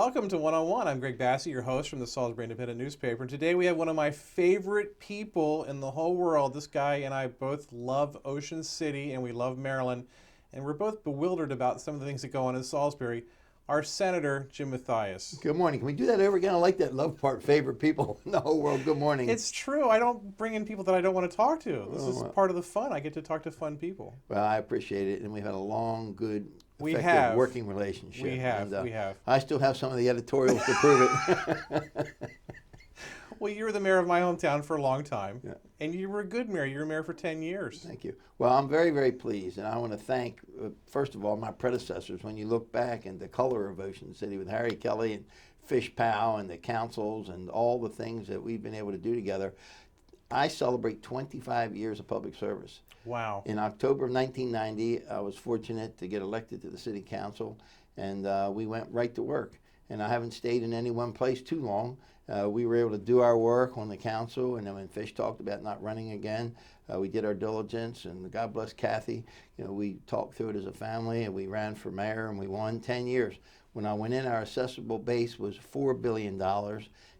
Welcome to One on One. I'm Greg Bassey, your host from the Salisbury Independent newspaper. And today we have one of my favorite people in the whole world. This guy and I both love Ocean City and we love Maryland. And we're both bewildered about some of the things that go on in Salisbury. Our Senator, Jim Mathias. Good morning. Can we do that over again? I like that love part, favorite people in the whole world. Good morning. It's true. I don't bring in people that I don't want to talk to. This is part of the fun. I get to talk to fun people. Well, I appreciate it. And we've had a long, good, We effective have. working relationship. We have. And, We have. I still have some of the editorials to prove it. Well, you were the mayor of my hometown for a long time. Yeah. And you were a good mayor. You were mayor for 10 years. Thank you. Well, I'm very, very pleased. And I want to thank, first of all, my predecessors. When you look back and the color of Ocean City with Harry Kelly and Fish Powell and the councils and all the things that we've been able to do together, I celebrate 25 years of public service. Wow. In October of 1990, I was fortunate to get elected to the city council, and we went right to work. And I haven't stayed in any one place too long. We were able to do our work on the council, and then when Fish talked about not running again, we did our diligence, and God bless Kathy. You know, we talked through it as a family, and we ran for mayor, and we won 10 years. When I went in, our assessable base was $4 billion.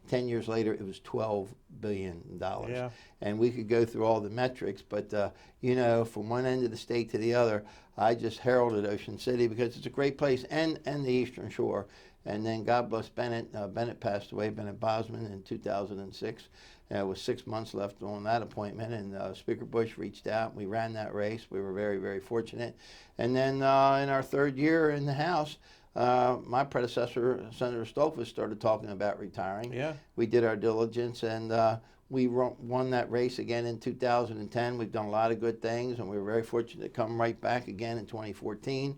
10 years later, it was $12 billion. Yeah. And we could go through all the metrics, but, you know, from one end of the state to the other, I just heralded Ocean City because it's a great place, and the Eastern Shore. And then God bless Bennett. Bennett passed away, Bennett Bosman, in 2006. With 6 months left on that appointment, and Speaker Bush reached out. We ran that race. We were very, very fortunate. And then in our third year in the House, my predecessor, Senator Stolfus, started talking about retiring. Yeah. We did our diligence, and we won that race again in 2010. We've done a lot of good things, and we were very fortunate to come right back again in 2014,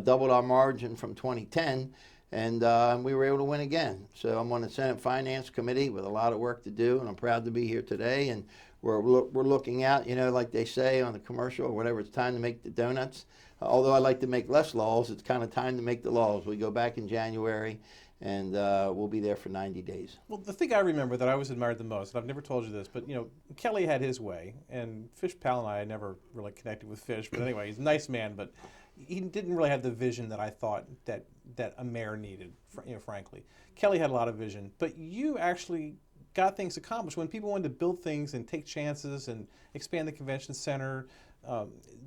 doubled our margin from 2010, and we were able to win again. So I'm on the Senate Finance Committee with a lot of work to do, and I'm proud to be here today. And we're looking out, you know, like they say on the commercial or whatever, it's time to make the donuts. Although I like to make less laws, it's kind of time to make the laws. We go back in January, and we'll be there for 90 days. Well, the thing I remember that I always admired the most, and I've never told you this, but, you know, Kelly had his way, and Fish Powell and I never really connected with Fish, but anyway, he's a nice man, but he didn't really have the vision that I thought that a mayor needed, you know, frankly. Kelly had a lot of vision, but you actually got things accomplished. When people wanted to build things and take chances and expand the convention center,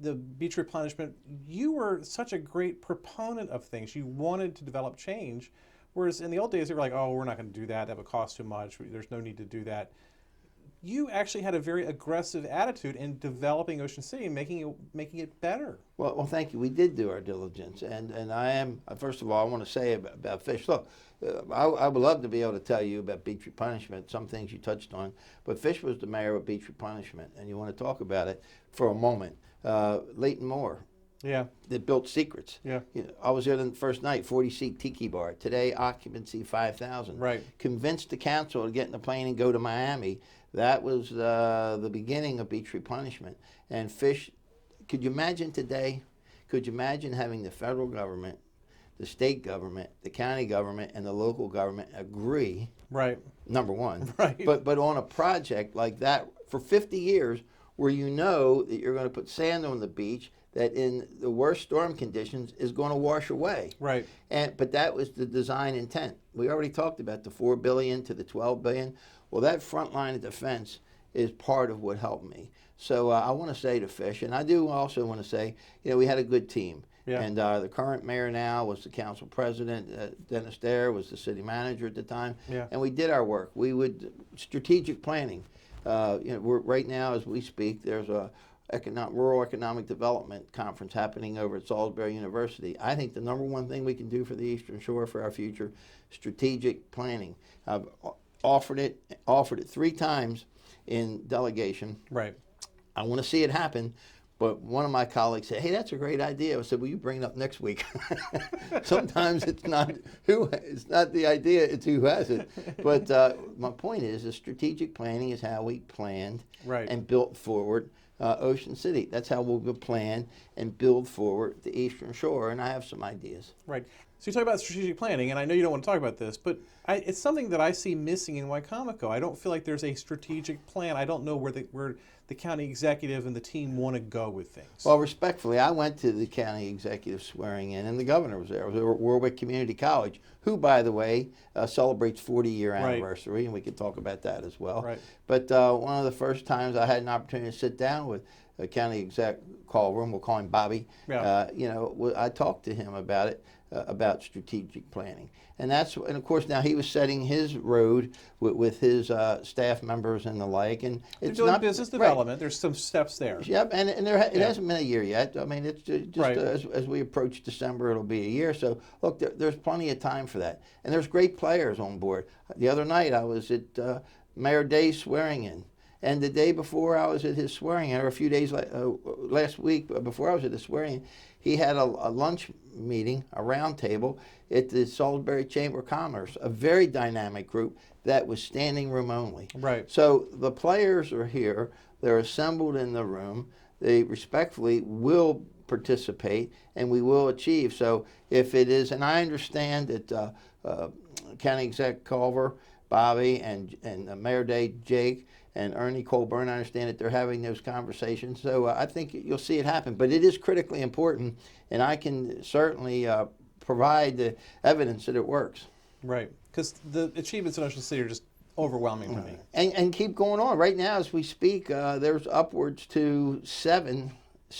the beach replenishment, you were such a great proponent of things. You wanted to develop change, whereas in the old days they were like, oh, we're not going to do that. That would cost too much. There's no need to do that. You actually had a very aggressive attitude in developing Ocean City and making it better. Well, thank you. We did do our diligence, and I am, first of all, I want to say about Fish. Look, I would love to be able to tell you about beach replenishment, some things you touched on, but Fish was the mayor of beach replenishment, and you want to talk about it for a moment. Leighton Moore. Yeah. That built Secrets. Yeah. You know, I was there the first night, 40-seat tiki bar. Today, occupancy 5,000. Right. Convinced the council to get in the plane and go to Miami. That was the beginning of beach replenishment. And Fish, could you imagine today, could you imagine having the federal government, the state government, the county government, and the local government agree? Right. Number one. Right. But on a project like that for 50 years, where you know that you're going to put sand on the beach that in the worst storm conditions is going to wash away. Right. But that was the design intent. We already talked about the $4 billion to the $12 billion. Well, that front line of defense is part of what helped me. So I want to say to Fish, and I do also want to say, you know, we had a good team. Yeah. And the current mayor now was the council president. Dennis Dare was the city manager at the time. Yeah. And we did our work. We would strategic planning. You know, right now as we speak, there's a rural economic development conference happening over at Salisbury University. I think the number one thing we can do for the Eastern Shore for our future, strategic planning. I've offered it 3 times in delegation. Right. I want to see it happen. But one of my colleagues said, hey, that's a great idea. I said, will you bring it up next week? Sometimes it's not the idea, it's who has it. But my point is, the strategic planning is how we planned and built forward Ocean City. That's how we'll plan and build forward the Eastern Shore, and I have some ideas. Right. So you talk about strategic planning, and I know you don't want to talk about this, but it's something that I see missing in Wycomico. I don't feel like there's a strategic plan. I don't know where the county executive and the team want to go with things? Well, respectfully, I went to the county executive swearing in, and the governor was there. It was at Warwick Community College, who, by the way, celebrates 40-year anniversary, and we could talk about that as well. Right. But one of the first times I had an opportunity to sit down with a county exec call room, we'll call him Bobby. Yeah. I talked to him about it, about strategic planning, and of course now he was setting his road with his staff members and the like, and They're it's doing not business right. development. There's some steps there. Yep, and it hasn't been a year yet. I mean, it's just Right. as we approach December, it'll be a year. So, look, there's plenty of time for that. And there's great players on board. The other night, I was at Mayor Day's swearing in. And the day before I was at his swearing in, or a few days last week before I was at his swearing in, he had a lunch meeting, a round table, at the Salisbury Chamber of Commerce, a very dynamic group that was standing room only. Right. So the players are here. They're assembled in the room. They respectfully will participate, and we will achieve. So if it is, and I understand that County Exec Culver, Bobby, and Mayor Day, Jake, and Ernie Colburn, I understand that they're having those conversations. So I think you'll see it happen. But it is critically important, and I can certainly provide the evidence that it works. Right. Because the achievements in Ocean City are just overwhelming to me. And keep going on. Right now, as we speak, there's upwards to seven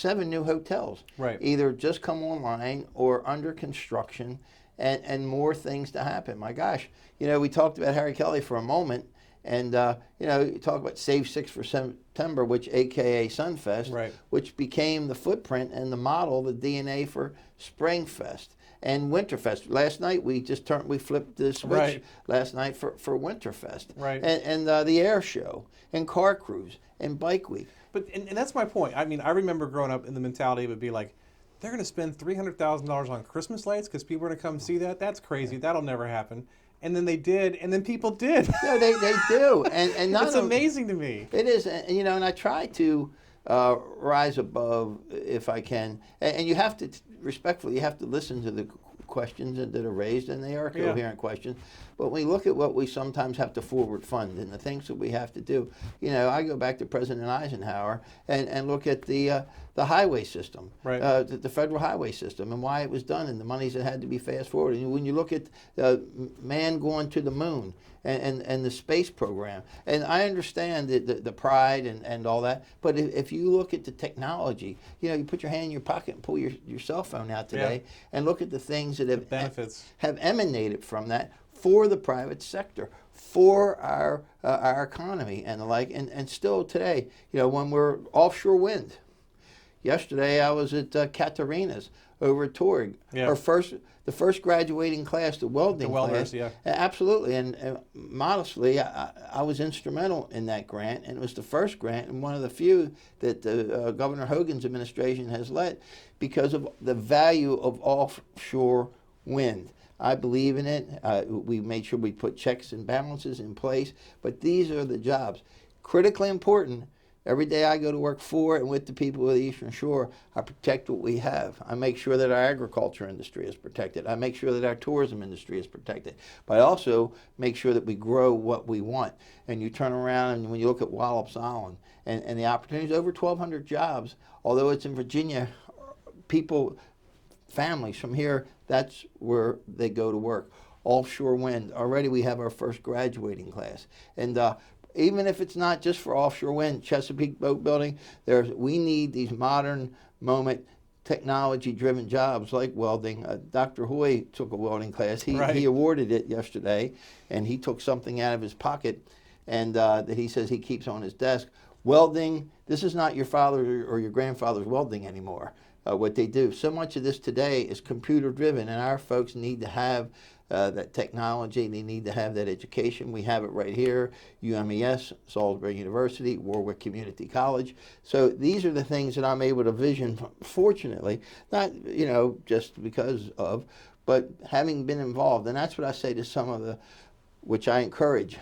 new hotels. Right. Either just come online or under construction, and more things to happen. My gosh, we talked about Harry Kelly for a moment. And, you talk about Save 6 for September, which AKA Sunfest, Right. which became the footprint and the model, the DNA for Springfest and Winterfest. Last night we flipped the switch Right. last night for Winterfest. Right. And the air show and car cruise and bike week. But and that's my point. I mean, I remember growing up in the mentality it would be like, they're going to spend $300,000 on Christmas lights because people are going to come see that? That's crazy. That'll never happen. And then they did, and then people did. No, they do. And not it's amazing to me. It is, and I try to rise above if I can. And you have to, respectfully, you have to listen to the questions that are raised, and they are coherent questions. But when we look at what we sometimes have to forward fund and the things that we have to do, I go back to President Eisenhower and look at the highway system, right. The federal highway system, and why it was done, and the monies that had to be fast forward. And when you look at man going to the moon and the space program, and I understand the pride and all that, but if you look at the technology, you put your hand in your pocket and pull your cell phone out today and look at the things that have emanated from that for the private sector, for our economy and the like, and still today, when we're offshore wind. Yesterday I was at Katarina's over at Torg. Yeah. The first graduating class, the welding class. Yeah. Absolutely, and modestly, I was instrumental in that grant, and it was the first grant and one of the few that Governor Hogan's administration has led because of the value of offshore wind. I believe in it. We made sure we put checks and balances in place, but these are the jobs. Critically important. Every day I go to work for and with the people of the Eastern Shore, I protect what we have. I make sure that our agriculture industry is protected. I make sure that our tourism industry is protected. But I also make sure that we grow what we want. And you turn around and when you look at Wallops Island and the opportunities, over 1,200 jobs, although it's in Virginia, families from here, that's where they go to work. Offshore wind. Already we have our first graduating class. And even if it's not just for offshore wind, Chesapeake Boat Building, we need these modern moment technology-driven jobs like welding. Dr. Hoy took a welding class. He awarded it yesterday, and he took something out of his pocket and that he says he keeps on his desk. Welding, this is not your father or your grandfather's welding anymore, what they do. So much of this today is computer-driven, and our folks need to have that technology. They need to have that education. We have it right here, UMES, Salisbury University, Warwick Community College. So these are the things that I'm able to vision, fortunately, not just because of, but having been involved. And that's what I say to some of which I encourage,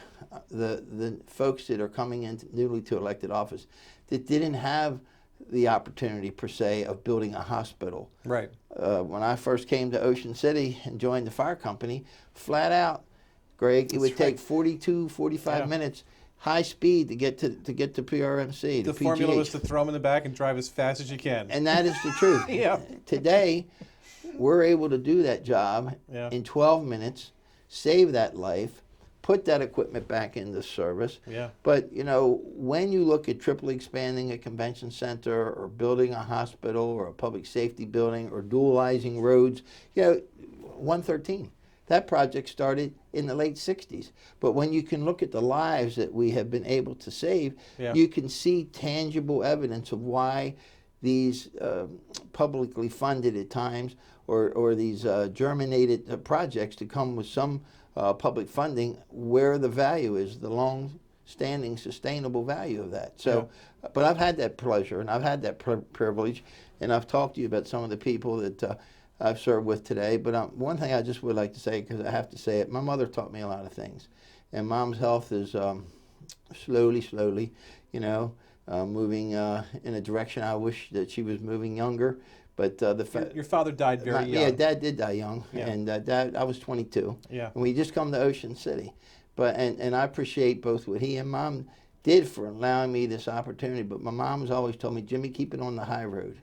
the folks that are coming in newly to elected office that didn't have the opportunity per se of building a hospital. Right. When I first came to Ocean City and joined the fire company, flat out, Greg, it would take 42, 45 minutes high speed to get to PRMC. The to formula PGH. was to throw them in the back and drive as fast as you can. And that is the truth. Yeah. Today, we're able to do that job Yeah. in 12 minutes, save that life, put that equipment back into service. Yeah. But, you know, when you look at triply expanding a convention center or building a hospital or a public safety building or dualizing roads, you know, 113. That project started in the late 60s. But when you can look at the lives that we have been able to save, Yeah. you can see tangible evidence of why these publicly funded at times or these germinated projects to come with some public funding, where the value is, the long-standing sustainable value of that. So, but I've had that pleasure and I've had that privilege, and I've talked to you about some of the people that I've served with today. But one thing I just would like to say, because I have to say it, my mother taught me a lot of things. And Mom's health is slowly, you know, moving in a direction I wish that she was moving younger. But Your father died very young. Yeah, Dad did die young. Yeah. And Dad, I was 22. Yeah. And we just come to Ocean City. And I appreciate both what he and Mom did for allowing me this opportunity. But my mom has always told me, Jimmy, keep it on the high road.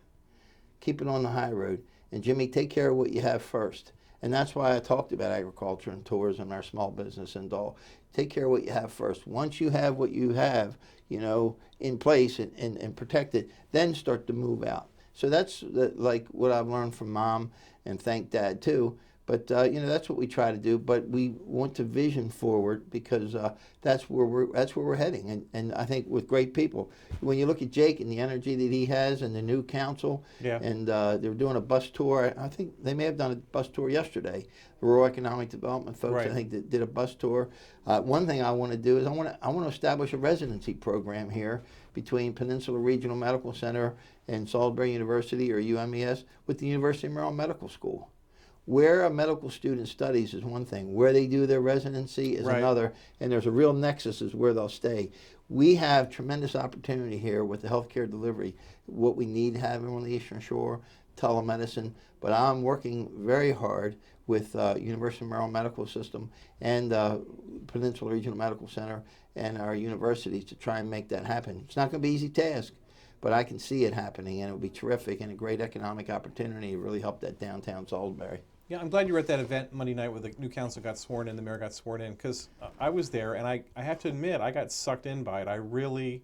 Keep it on the high road. And Jimmy, take care of what you have first. And that's why I talked about agriculture and tourism, our small business and all. Take care of what you have first. Once you have what you have, you know, in place and protected, then start to move out. So that's like what I've learned from Mom, and thank Dad too. But you know, that's what we try to do. But we want to vision forward, because that's where we're heading. And I think with great people, when you look at Jake and the energy that he has, and the new council, Yeah. and they're doing a bus tour. I think they may have done a bus tour yesterday. The Rural Economic Development folks, Right. I think, that did a bus tour. One thing I want to do is I want to establish a residency program here between Peninsula Regional Medical Center and Salisbury University, or UMES, with the University of Maryland Medical School. Where a medical student studies is one thing. Where they do their residency is Right. another. And there's a real nexus is where they'll stay. We have tremendous opportunity here with the healthcare delivery, what we need to have on the Eastern Shore, telemedicine. But I'm working very hard with University of Maryland Medical System and Peninsula Regional Medical Center and our universities to try and make that happen. It's not going to be an easy task, but I can see it happening, and it would be terrific and a great economic opportunity to really help that downtown Salisbury. Yeah, I'm glad you were at that event Monday night where the new council got sworn in, the mayor got sworn in, because I was there, and I have to admit, I got sucked in by it. I really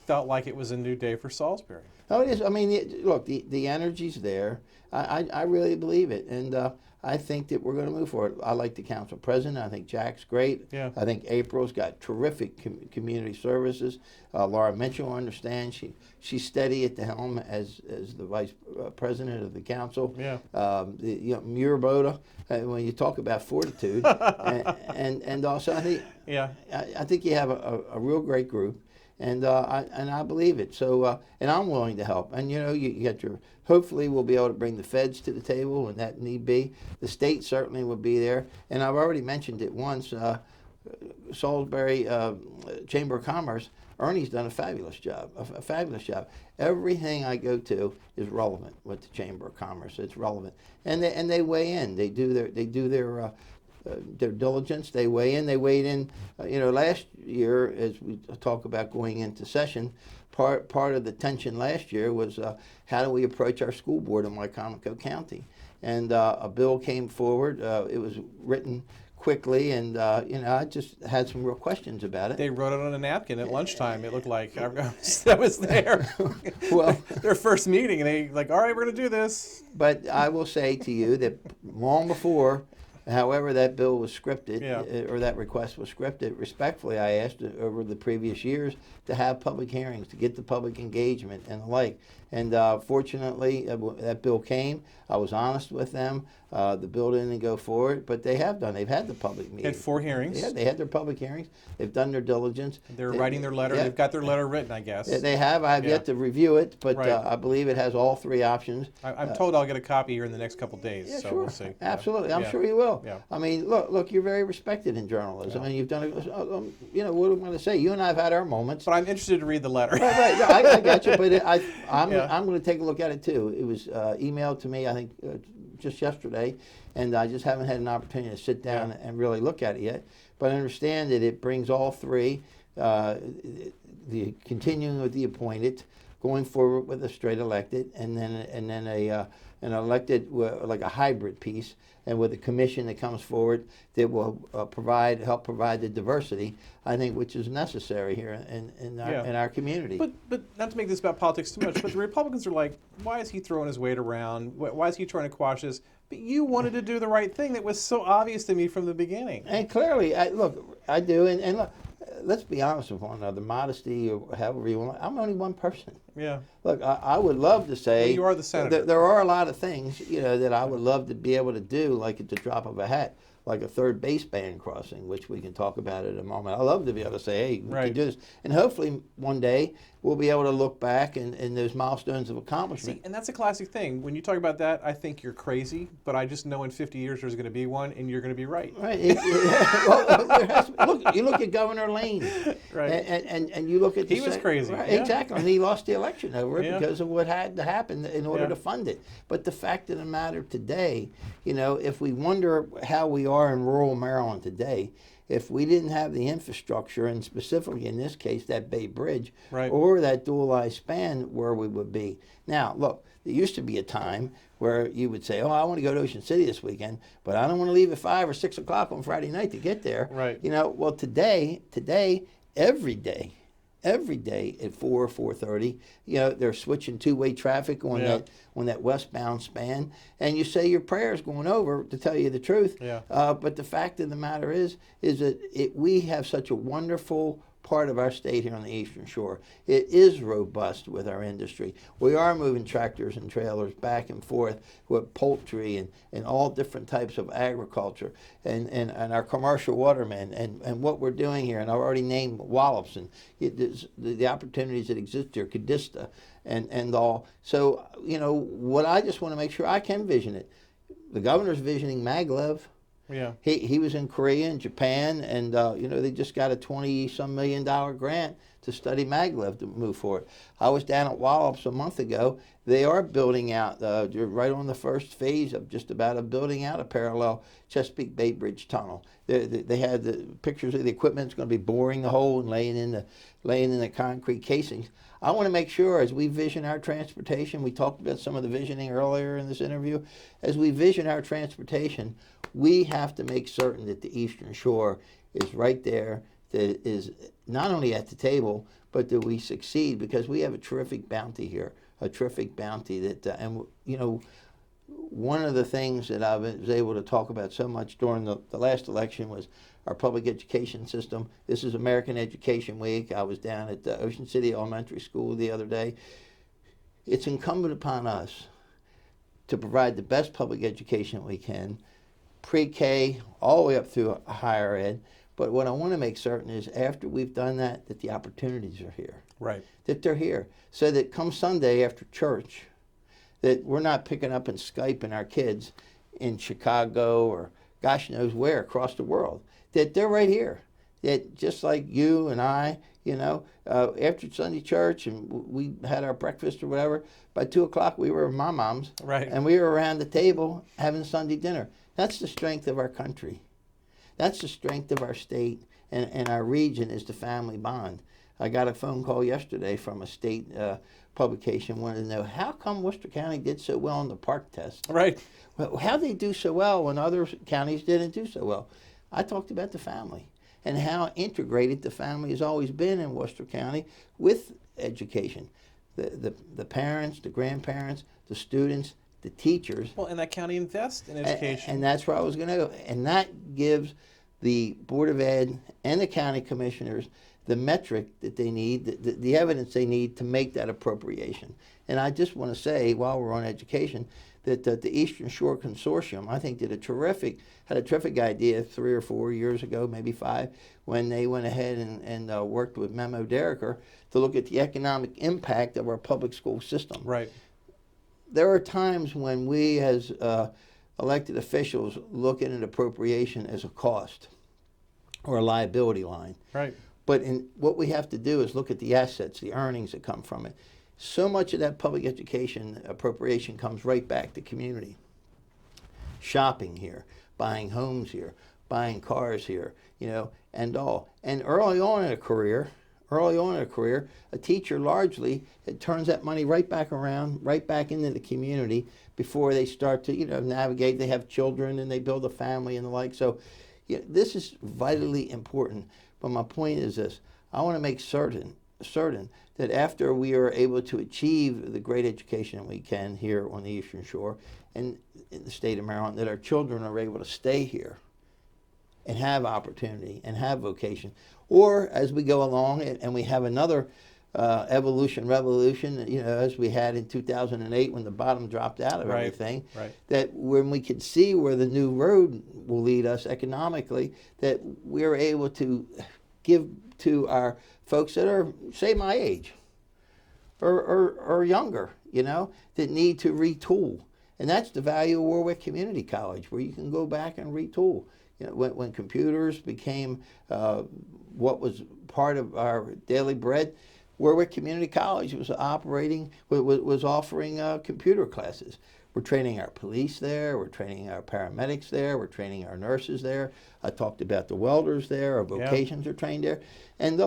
felt like it was a new day for Salisbury. Oh, it is. I mean, look, the energy's there. I really believe it, and I think that we're going to move forward. I like the council president. I think Jack's great. Yeah. I think April's got terrific community services. Laura Mitchell understands. She's steady at the helm as the vice president of the council. Yeah. Muraboda, when you talk about fortitude, and also I think Yeah. I think you have a real great group. And I believe it. So and I'm willing to help. And you know, you got your. Hopefully, we'll be able to bring the feds to the table when that need be. The state certainly will be there. And I've already mentioned it once. Salisbury Chamber of Commerce. Ernie's done a fabulous job. A fabulous job. Everything I go to is relevant with the Chamber of Commerce. It's relevant, and they weigh in. They do their diligence. They weigh in. They weighed in. Last year, as we talk about going into session, part of the tension last year was how do we approach our school board in Wycomico County, and a bill came forward. It was written quickly, and I just had some real questions about it. They wrote it on a napkin at lunchtime. It looked like I was there. Well, their first meeting, and they like, all right, we're going to do this. But I will say to you that long before, however that bill was scripted, or that request was scripted, respectfully, I asked over the previous years to have public hearings, to get the public engagement and the like. And fortunately, that bill came. I was honest with them. The bill didn't go forward, but they have done. They've had the public meetings. They had 4 hearings. Yeah, they had their public hearings. They've done their diligence. They're writing their letter. Yeah. They've got their letter written, I guess. They have. I have yet to review it, but Right. I believe it has all 3 options. I'm told I'll get a copy here in the next couple days, Yeah, so sure. we'll see. Absolutely. I'm Yeah. sure you will. Yeah. I mean, look, you're very respected in journalism, and you've done, what am I going to say? You and I have had our moments. But I'm interested to read the letter. Right. Yeah, I got you, but I'm Yeah. going to take a look at it too. It was emailed to me, I think, just yesterday, and I just haven't had an opportunity to sit down and really look at it yet. But I understand that it brings all 3. the continuing with the appointed, going forward with a straight elected, and then an elected like a hybrid piece, and with a commission that comes forward that will help provide the diversity, I think, which is necessary here in our community. But not to make this about politics too much, but the Republicans are like, why is he throwing his weight around? Why is he trying to quash this? But you wanted to do the right thing that was so obvious to me from the beginning. And clearly, I do, and look, let's be honest with one another. Modesty, or however you want. I'm only one person. Yeah. Look, I would love to say you are the senator. There are a lot of things, that I would love to be able to do, like at the drop of a hat, like a third base band crossing, which we can talk about in a moment. I love to be able to say, hey, we can do this, and hopefully one day we'll be able to look back and those milestones of accomplishment. See, and that's a classic thing. When you talk about that, I think you're crazy, but I just know in 50 years there's going to be one, and you're going to be right. Right. Look, you look at Governor Lane, right? And you look at he was crazy, right, yeah. Exactly, and he lost the election over it Yeah. because of what had to happen in order to fund it. But the fact of the matter today, if we wonder how we are in rural Maryland today, if we didn't have the infrastructure, and specifically in this case that Bay Bridge, right, or that dual-eye span, where we would be. Now, look, there used to be a time where you would say, oh, I want to go to Ocean City this weekend, but I don't want to leave at 5 or 6 o'clock on Friday night to get there. Right. Well, today, every day at 4 or 4:30, they're switching two-way traffic on that westbound span, and you say your prayers going over, to tell you the truth. Yeah. But the fact of the matter is that we have such a wonderful part of our state here on the Eastern Shore. It is robust with our industry. We are moving tractors and trailers back and forth with poultry and all different types of agriculture and our commercial watermen and what we're doing here. And I've already named Wallops and the opportunities that exist here, Cadista and all. So, what I just want to make sure I can vision it. The governor's visioning maglev. Yeah. He was in Korea and Japan, and they just got a $20-some million grant to study maglev to move forward. I was down at Wallops a month ago. They are building out, you're right on the first phase of just about building out a parallel Chesapeake Bay Bridge tunnel. They had the pictures of the equipment. It's going to be boring the hole and laying in the concrete casings. I want to make sure, as we vision our transportation, we talked about some of the visioning earlier in this interview, as we vision our transportation, we have to make certain that the Eastern Shore is right there, that is not only at the table, but that we succeed, because we have a terrific bounty here, one of the things that I was able to talk about so much during the last election was our public education system. This is American Education Week. I was down at the Ocean City Elementary School the other day. It's incumbent upon us to provide the best public education we can, pre-K all the way up through higher ed. But what I want to make certain is after we've done that the opportunities are here. Right. That they're here. So that come Sunday after church, that we're not picking up and Skyping our kids in Chicago or gosh knows where across the world. That they're right here. That just like you and I, after Sunday church and we had our breakfast or whatever, by 2 o'clock we were with my mom's. Right. And we were around the table having Sunday dinner. That's the strength of our country. That's the strength of our state and our region is the family bond. I got a phone call yesterday from a state publication wanted to know how come Worcester County did so well on the park test. Right. Well, how they do so well when other counties didn't do so well. I talked about the family and how integrated the family has always been in Worcester County with education. The parents, the grandparents, the students, the teachers. Well, and that county invests in education. And that's where I was going to go. And that gives the Board of Ed and the county commissioners the metric that they need, the evidence they need to make that appropriation. And I just want to say, while we're on education, that the Eastern Shore Consortium, I think, had a terrific idea 3 or 4 years ago, maybe 5, when they went ahead and worked with Memo Derricker to look at the economic impact of our public school system. Right. There are times when we as elected officials look at an appropriation as a cost or a liability line. Right. But what we have to do is look at the assets, the earnings that come from it. So much of that public education appropriation comes right back to community. Shopping here, buying homes here, buying cars here, and all. And early on in a career, a teacher largely, it turns that money right back around, right back into the community before they start to, navigate. They have children and they build a family and the like. So this is vitally important. But my point is this: I want to make certain that after we are able to achieve the great education that we can here on the Eastern Shore and in the state of Maryland, that our children are able to stay here and have opportunity and have vocation. Or as we go along and we have another revolution, as we had in 2008 when the bottom dropped out of everything, that when we could see where the new road will lead us economically, that we're able to give to our folks that are, say, my age or younger, that need to retool. And that's the value of Warwick Community College, where you can go back and retool. When computers became what was part of our daily bread, Warwick Community College was offering computer classes. We're training our police there. We're training our paramedics there. We're training our nurses there. I talked about the welders there. Our vocations are trained there. And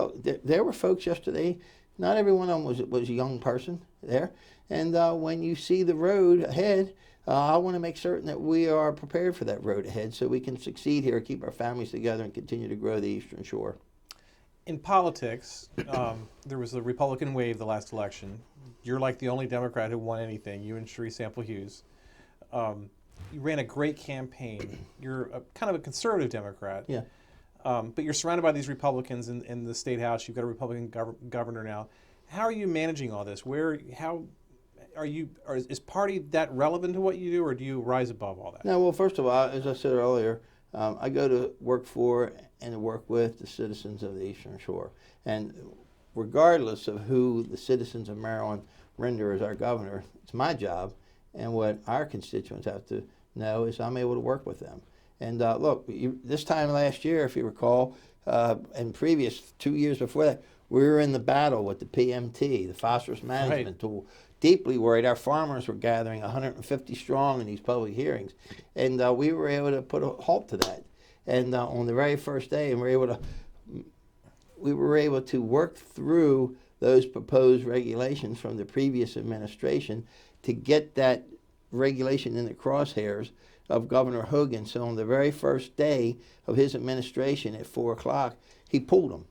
there were folks yesterday. Not every one of them was a young person there. And when you see the road ahead, I want to make certain that we are prepared for that road ahead so we can succeed here, keep our families together, and continue to grow the Eastern Shore. In politics, there was the Republican wave the last election. You're like the only Democrat who won anything, you and Cherie Sample Hughes. You ran a great campaign. You're kind of a conservative Democrat. Yeah. But you're surrounded by these Republicans in the state house. You've got a Republican governor now. How are you managing all this? Is party that relevant to what you do, or do you rise above all that? No, well, first of all, as I said earlier, I go to work for and to work with the citizens of the Eastern Shore. And regardless of who the citizens of Maryland render as our governor, it's my job, and what our constituents have to know is I'm able to work with them. And look, this time last year, if you recall, and previous 2 years before that, we were in the battle with the PMT, the phosphorus management tool. Deeply worried. Our farmers were gathering 150 strong in these public hearings, and we were able to put a halt to that. And on the very first day, and we were able to work through those proposed regulations from the previous administration to get that regulation in the crosshairs of Governor Hogan. So on the very first day of his administration at 4 o'clock, he pulled them.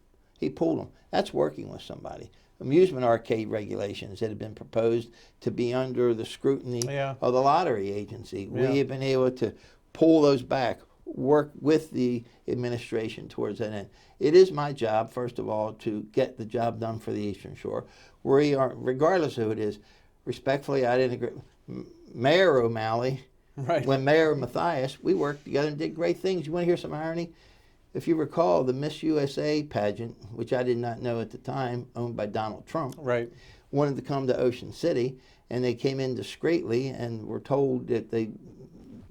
That's working with somebody. Amusement arcade regulations that have been proposed to be under the scrutiny of the lottery agency. We have been able to pull those back, work with the administration towards that end. It is my job, first of all, to get the job done for the Eastern Shore. We are, regardless of who it is, respectfully, I didn't agree. Mayor O'Malley, when Mayor Mathias, we worked together and did great things. You want to hear some irony? If you recall, the Miss USA pageant, which I did not know at the time, owned by Donald Trump, wanted to come to Ocean City, and they came in discreetly and were told that there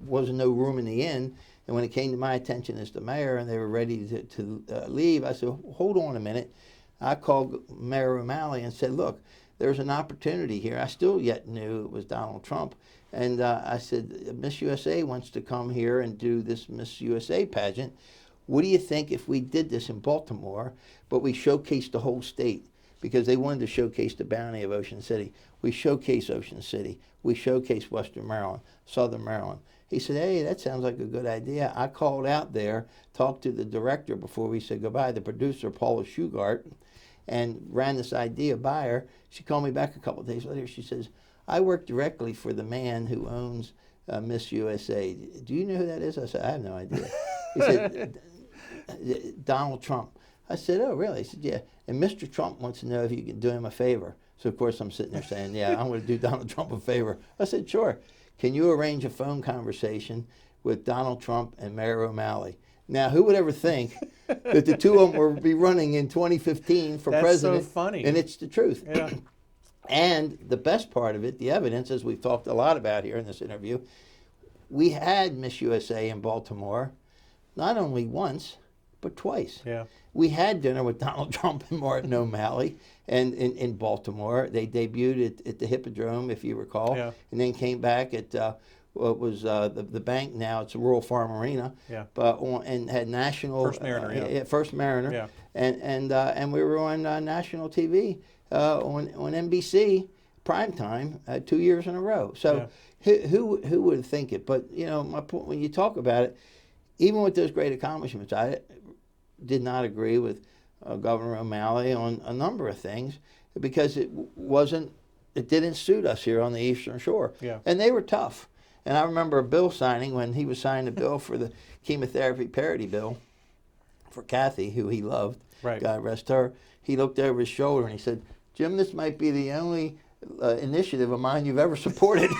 wasn't no room in the inn. And when it came to my attention as the mayor and they were ready to leave, I said, hold on a minute. I called Mayor O'Malley and said, look, there's an opportunity here. I still yet knew it was Donald Trump. And I said, Miss USA wants to come here and do this Miss USA pageant. What do you think if we did this in Baltimore, but we showcased the whole state? Because they wanted to showcase the bounty of Ocean City. We showcase Ocean City. We showcase Western Maryland, Southern Maryland. He said, hey, that sounds like a good idea. I called out there, talked to the director before we said goodbye, the producer, Paula Shugart, and ran this idea by her. She called me back a couple of days later. She says, I work directly for the man who owns Miss USA. Do you know who that is? I said, I have no idea. He said, Donald Trump. I said, oh, really? He said, yeah. And Mr. Trump wants to know if you can do him a favor. So, of course, I'm sitting there saying, yeah, I'm going to do Donald Trump a favor. I said, sure. Can you arrange a phone conversation with Donald Trump and Mayor O'Malley? Now, who would ever think that the two of them will be running in 2015 for president? That's so funny. And it's the truth. Yeah. And the best part of it, the evidence, as we've talked a lot about here in this interview, we had Miss USA in Baltimore not only once, but twice. Yeah. We had dinner with Donald Trump and Martin O'Malley and in Baltimore. They debuted at the Hippodrome, if you recall, and then came back at was the bank. Now it's a Rural Farm Arena. Yeah. But and had national First Mariner. Yeah. First Mariner. Yeah. And we were on national TV on NBC primetime 2 years in a row. So who would think it? But my point, when you talk about it, even with those great accomplishments, I did not agree with Governor O'Malley on a number of things because it didn't suit us here on the Eastern Shore. Yeah. And they were tough. And I remember a bill signing when he was signing a bill for the chemotherapy parity bill for Kathy, who he loved. Right. God rest her. He looked over his shoulder and he said, "Jim, this might be the only initiative of mine you've ever supported."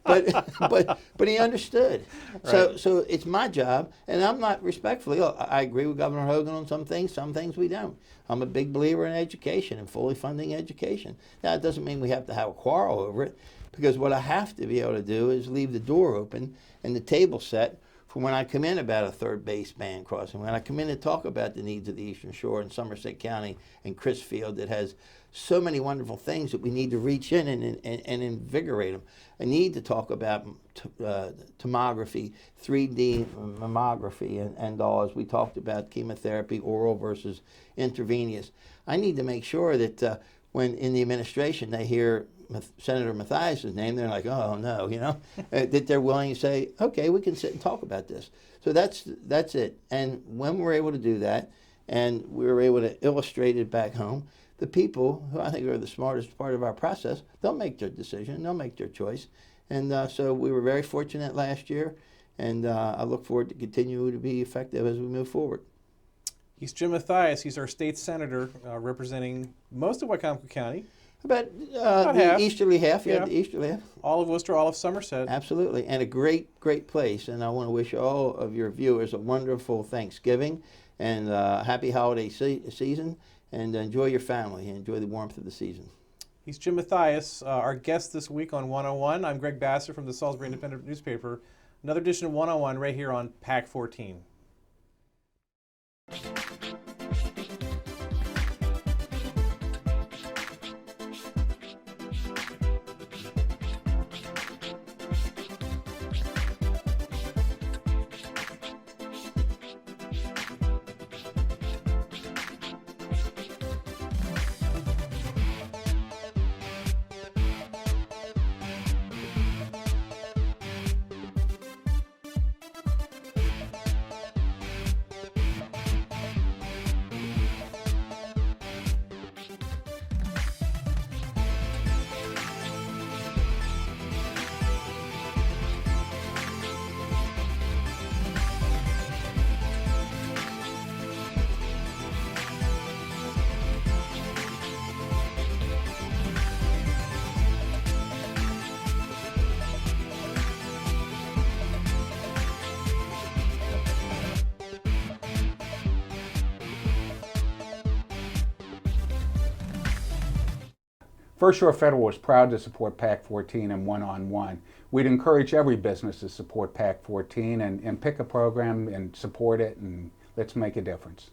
but he understood. Right. So it's my job, and I'm not respectfully. I agree with Governor Hogan on some things we don't. I'm a big believer in education and fully funding education. Now, it doesn't mean we have to have a quarrel over it, because what I have to be able to do is leave the door open and the table set for when I come in about a third base band crossing, when I come in to talk about the needs of the Eastern Shore and Somerset County and Crisfield that has so many wonderful things that we need to reach in and invigorate them. I need to talk about tomography, 3D mammography, and all, as we talked about chemotherapy, oral versus intravenous. I need to make sure that when in the administration they hear Senator Mathias' name, they're like, "Oh no," that they're willing to say, "Okay, we can sit and talk about this." So that's it. And when we're able to do that, and we're able to illustrate it back home, the people who I think are the smartest part of our process, they'll make their decision, they'll make their choice. And so we were very fortunate last year, and I look forward to continue to be effective as we move forward. He's Jim Mathias. He's our state senator representing most of Wycomico County. About About the half. easterly half, Yeah. the easterly half. All of Worcester, all of Somerset. Absolutely, and a great place. And I want to wish all of your viewers a wonderful Thanksgiving and happy holiday season, and enjoy your family and enjoy the warmth of the season. He's Jim Mathias, our guest this week on 101. I'm Greg Bassett from the Salisbury Independent Newspaper. Another edition of 101 right here on PAC 14. First Shore Federal is proud to support PAC 14 and On One. We'd encourage every business to support PAC 14 and pick a program and support it, and let's make a difference.